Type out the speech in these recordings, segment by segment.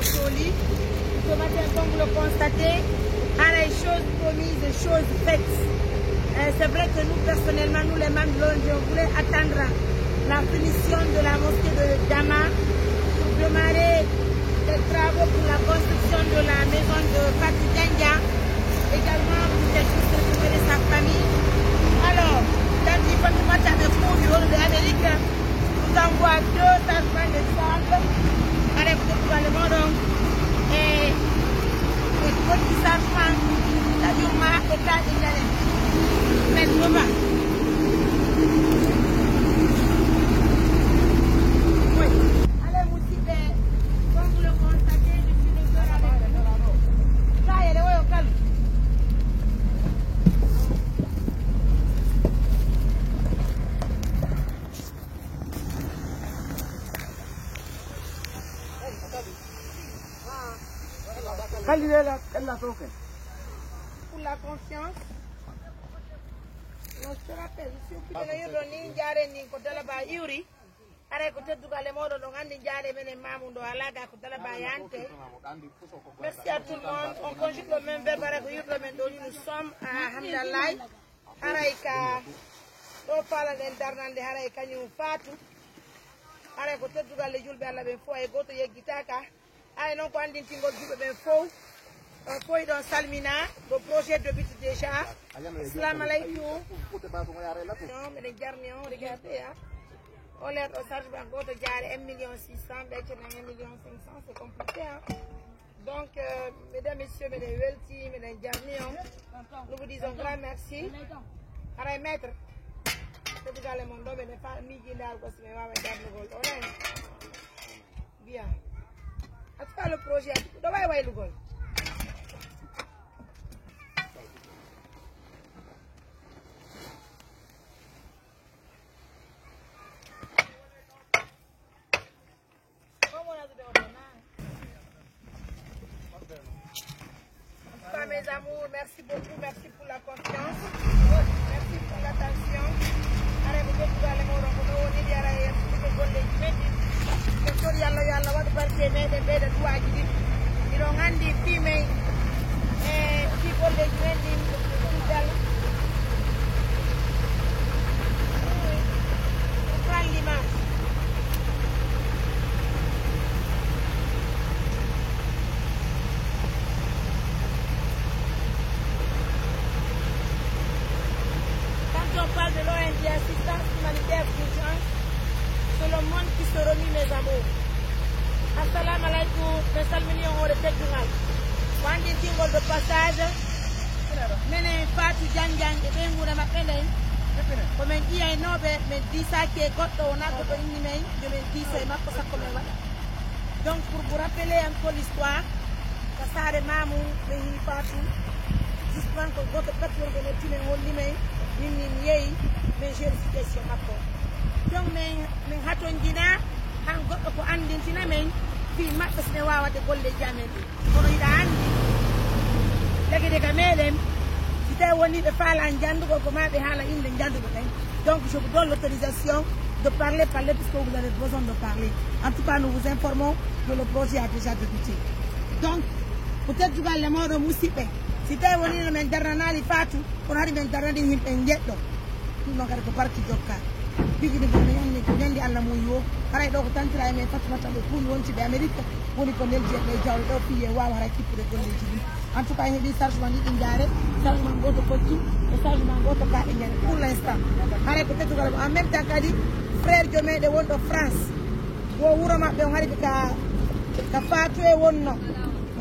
Soli. Ce matin, comme vous le constatez, à les choses promises, choses faites. C'est vrai que nous, personnellement, nous les membres de l'ONG, on voulait attendre la finition de la mosquée de Dama pour démarrer les travaux pour la construction de la maison de Fatou Dianga, également pour qu'elle puisse récupérer sa famille. Alors, dans le premier match avec nous du Rôle de l'Amérique, nous envoie 2 sagements de sable avec le monde et le petit sagement, c'est-à-dire ma état de l'année. Mais comment? Oui. Allez, Moussibé, comme vous le constatez, je suis le cœur avec vous. Ça y est, au calme. Pour la confiance, on se rappelle, si vous pouvez dire que nous merci à tout le monde. On conjugue le même verbe avec nous sommes à Hamdallah, Araïka, on parle d'Internet de Araïka, nous fatou. Araïka, peut-être que les jours de la fois et goto yegitaka. Araïka, non, quand on tingo du ben faux. On peut dans Salmina, le projet de but déjà. Salam alaikum. Non, mais les garnions, regardez. On l'air au Sarge Bango de Gare 1 600 000, 1 500 000, c'est compliqué. Donc, mesdames, messieurs, mesdames, Welti, mesdames, garnions, nous vous disons grand merci. Allez, maître. C'est déjà le monde, mais les familles qui n'ont pas de garde. Bien. En tout cas, le projet, on va y voir le gol. Mes amours, merci beaucoup, merci pour la confiance, merci pour l'attention. Allez, vous êtes dans le monde, on est là, et vous êtes les médias. Le sol, yalla, what about the men, the bed, the wagon? You don't hand the female, people, the men, the on parle de l'ONG assistance humanitaire d'urgence, c'est le monde qui se remue, mes amours. Assalamu alaikum, mes salmini on le tête du mal. Quand il tingol de passage, mene Fatou Dianga et ben mouna mapende, comme il y a un nobe, mais dit ça qui est goto on a goto une main, je me dis c'est ma cosa comme voilà. Donc pour vous rappeler un peu l'histoire, Kassare Mamou, mais Fatou, justement que goto patron de notre main. Mais j'ai une situation donc mais haton dina han goddo ko andintina men fi mabbe sene wawade golle jamen kono ida andi lagi de gamelen si tay woni be fala jandugo ko mabe hala inde jandugo tay donc je vous donne l'autorisation de parler puisque vous avez besoin de parler. En tout cas, nous vous informons que le projet a déjà débuté. Donc peut-être que le mot de Moussipé si tu es venu à Darnali Fatou, on a dit que Darnali est un ghetto. Nous n'avons pas parti de Joka. Puis nous avons dit à la Mouyo, pareil, donc tant que la Fatou de Poul, on s'est d'Amérique, on est connecté les gens, les filles, et on a qui pour les en tout cas, il y a des chargements d'Ingare, chargements de Kotu, et chargements de Kaingare pour l'instant. Pareil, peut-être en même temps qu'à dit, frère Jomé de Wond de France, où on a dit que Fatou est Wond.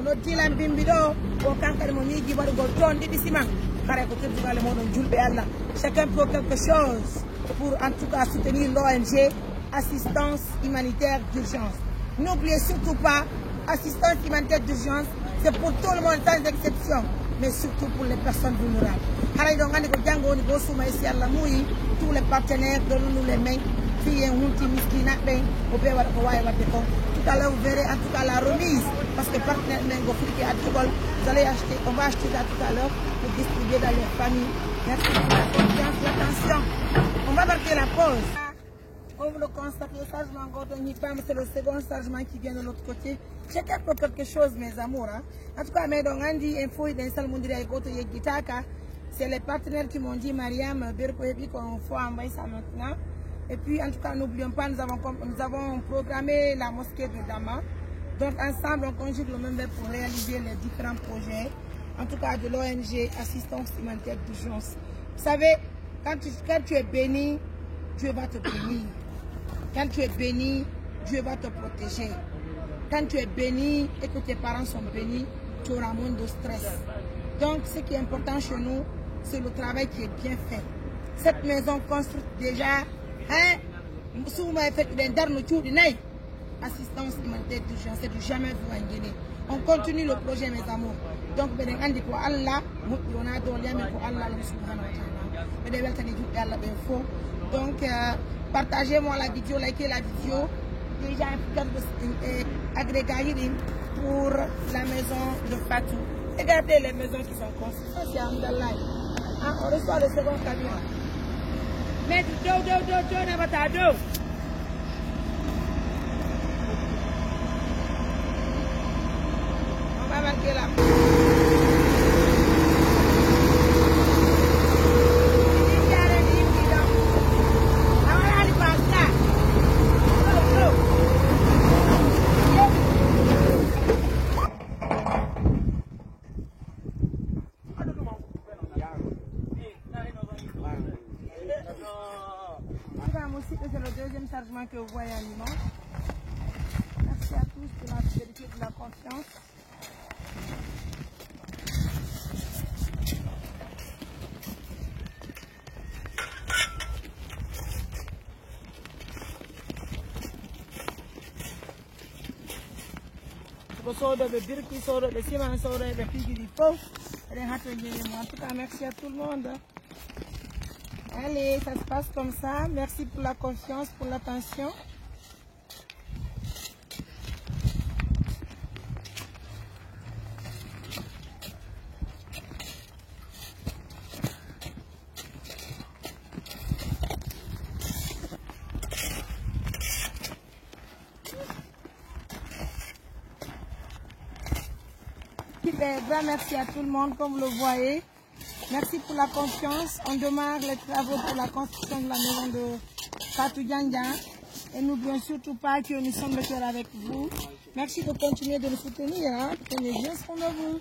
No tilan bimbido o kankari mo ñigi bari go ton di siman kare ko tebu gale modon julbe Allah chacun peut quelque chose pour en tout cas soutenir l'ONG assistance humanitaire d'urgence. N'oubliez surtout pas assistance humanitaire d'urgence, c'est pour tout le monde sans exception, mais surtout pour les personnes vulnérables. Hala do ngani ko jango ni go suma ici Allah muy tous les partenaires donnons-nous les mains filles hunti miskina ben o be wala ko waye wadde ko. Tout à l'heure, vous verrez en tout cas la remise, parce que partenaire Mengo Friki à Toubol, vous allez acheter, on va acheter ça tout à l'heure pour distribuer dans les familles. Merci pour la confiance, l'attention. On va marquer la pause. Comme vous le constatez, sagement c'est le second sagement qui vient de l'autre côté. Chacun pour quelque chose, mes amours. Hein. En tout cas, c'est les partenaires qui m'ont dit, Mariam, qu'on faut envoyer ça maintenant. Et puis, en tout cas, n'oublions pas, nous avons programmé la mosquée de Dama. Donc, ensemble, on conjugue le même pour réaliser les différents projets. En tout cas, de l'ONG Assistance Humanitaire d'Urgence. Vous savez, quand tu es béni, Dieu va te bénir. Quand tu es béni, Dieu va te protéger. Quand tu es béni et que tes parents sont bénis, tu auras moins de stress. Donc, ce qui est important chez nous, c'est le travail qui est bien fait. Cette maison construite déjà, hein, si vous m'avez fait une dernière tour, assistance humanitaire d'urgence, c'est du jamais vu en Guinée. On continue le projet, mes amours. Donc, pour Allah, on a donné pour Allah, donc, partagez-moi la vidéo, likez la vidéo. Déjà, agréger pour la maison de Fatou. Regardez les maisons qui sont construites. Ça, c'est Amdallah. Hein, on reçoit le second camion. Mais do, n'abatado. On va manquer là. C'est le deuxième chargement que vous voyez en image. Merci à tous pour la fidélité et de la confiance. En tout cas, merci à tout le monde. Allez, ça se passe comme ça. Merci pour la confiance, pour l'attention. Grand merci à tout le monde, comme vous le voyez. Merci pour la confiance. On démarre les travaux pour la construction de la maison de Fatou Dianga. Et n'oublions surtout pas que nous sommes de cœur avec vous. Merci de continuer de nous soutenir. Hein. Prenez bien soin de vous.